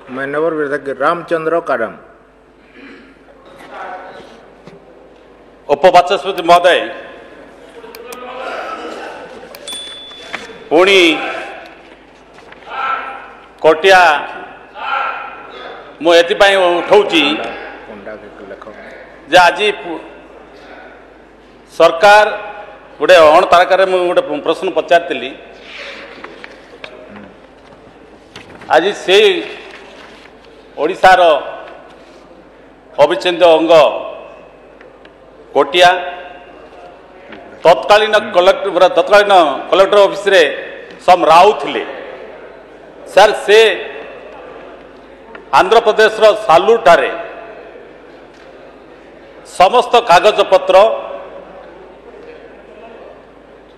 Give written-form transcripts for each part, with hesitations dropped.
मान्यवर विधायक रामचंद्र काडम। उपवाचस्पति महोदय पुणी कोटिया मु एथिपाई उठाऊची जे आज सरकार गोटे अण तारकार गोटे प्रश्न पचारि आज से ओडिशार अविच्छेद्य अंग कोटिया तत्कालीन कलेक्टर ऑफिस रे सम राउ थिले सर से आंध्र प्रदेश सालूर ठारे समस्त कागज पत्र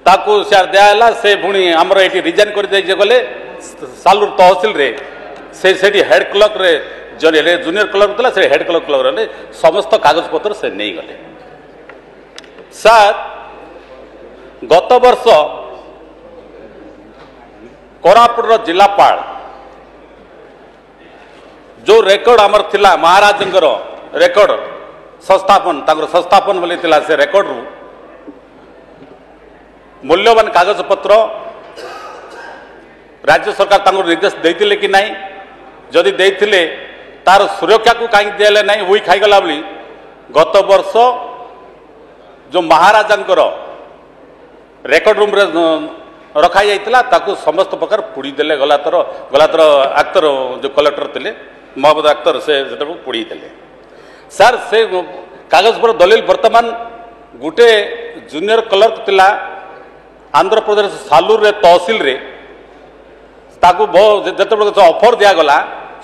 ताकू सर दिया से पुणी आमर ये रिजाइन कर गले सालूर तहसिल रे से हेड क्लर्क रे जूनियर क्लर्क था से हेड क्लर्क रे समस्त कागज पत्र से नहीं गले सर गत वर्ष कोरापुट जिलापाल जो रेकर्ड आमर थिला महाराजंकर रेकर्ड संस्थापन बोली थिला से रेकर्ड रु मूल्यवान कागज पत्र राज्य सरकार तांको निर्देश देइतिले कि नहीं जदि देइतिले तार सुरक्षा को कहीं दिले नहीं हुई खाईगला बोली गत वर्ष जो महाराजंकर रेकर्ड रूम रे रखा जाइतिला ताकू समस्त प्रकार पुड़ी देले गला तर आक्तर जो कलेक्टर थिले महबूद आक्तर से पुड़ी देले सर से कागज पर दलील वर्तमान गुटे जूनियर क्लर्क थिला आंध्र प्रदेश सालूर रे तहसिल रे ताकू जो ऑफर दिया गला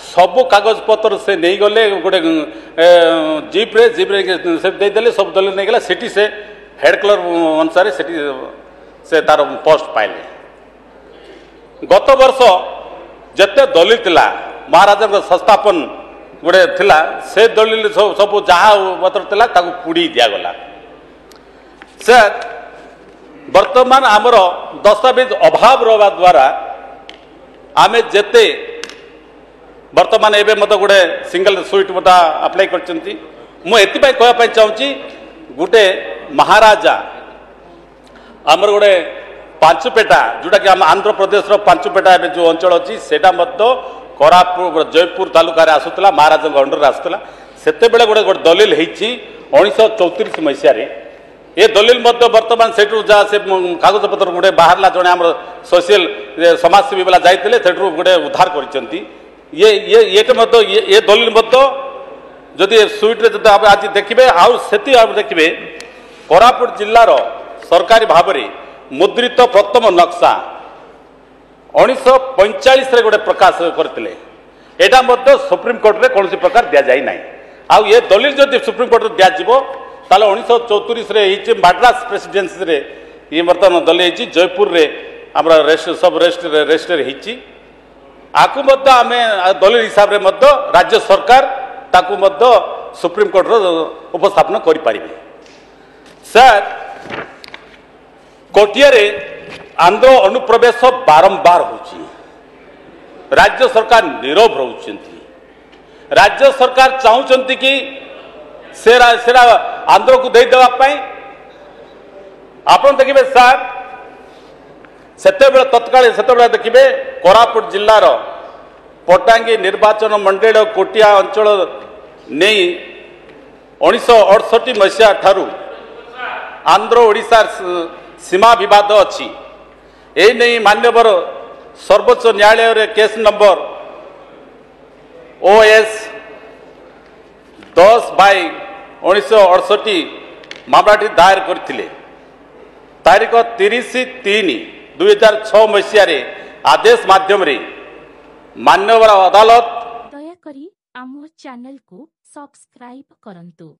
सबु कागज पत्र से नहीं गले गोटे जीप रे से देदेले सब दलील नहीं गला सिटी से हेड क्लर्क अनुसार सिटी से तार पोस्ट पाइले गत वर्ष जिते दलील थिला महाराजा संस्थापन गोटे थिला से दलील सब जहाँ पत्र थिला ताकू पुड़ी दिया गला सर वर्तमान आमर दस्तावेज अभाव रहा द्वारा आमे जेते वर्तमान एवं मत गोटे सिंगल सुइट मत अप्लाई करछंती मु एतिपाई कहया चाहूँगी गोटे महाराजा आमर गोटे पांचुपेटा जोटा कि आम आंध्र प्रदेश पांचुपेटा जो अंचल अच्छी सेटा कोरापुट जयपुर तालुकार आसूला महाराजा अंडर आसूला सेते बेले गोटे गोटे दलील होती 1934 मसीह ये दलील वर्तमान से जहाँ से कागज पत्र गोटे बाहरला जड़े आम सोशल समाजसेवी वाला जाते से गोटे उद्धार कर ये दलील जदि सुइट्रे आज देखिए आती देखिए कोरापुट जिलार सरकारी भाव में मुद्रित प्रथम नक्शा 1945 गोटे प्रकाश करते यहाँ सुप्रीमकोर्ट में कौन प्रकार दि जाए ना आउ ये दलील जदि सुप्रीमकोर्ट दिज्व ताले 1934 मद्रास प्रेसिडेंसी रे ये बर्तमान दलील जयपुर रे आमर सब रेजिस्टर होती आकु आम दलील हिसाब रे राज्य सरकार ताकू सुप्रीमकोर्ट उपस्थापन करें सर कोटिया आंध्र अनुप्रवेश बारंबार होची राज्य सरकार नीरव रहउछंती राज्य सरकार चाहूचंती कि सेरा आंध्र को दे देवा पाई आपण देखिबे सर सेते तत्काल सेते देखिबे कोरापुट जिल्लार पटांगी निर्वाचन मंडल कोटिया अंचल नहीं 1968 मसीहा ठारू आंध्र ओडिशा सीमा विवाद अच्छी यही नहीं मान्यवर सर्वोच्च न्यायालय रे केस नंबर OS 10/1968 मामलाटी दायर करथिले तारीख 30/3/2006 मसीह आदेश माध्यम रे मान्यवर अदालत दयाकरी आम चैनल को सब्सक्राइब करंतु।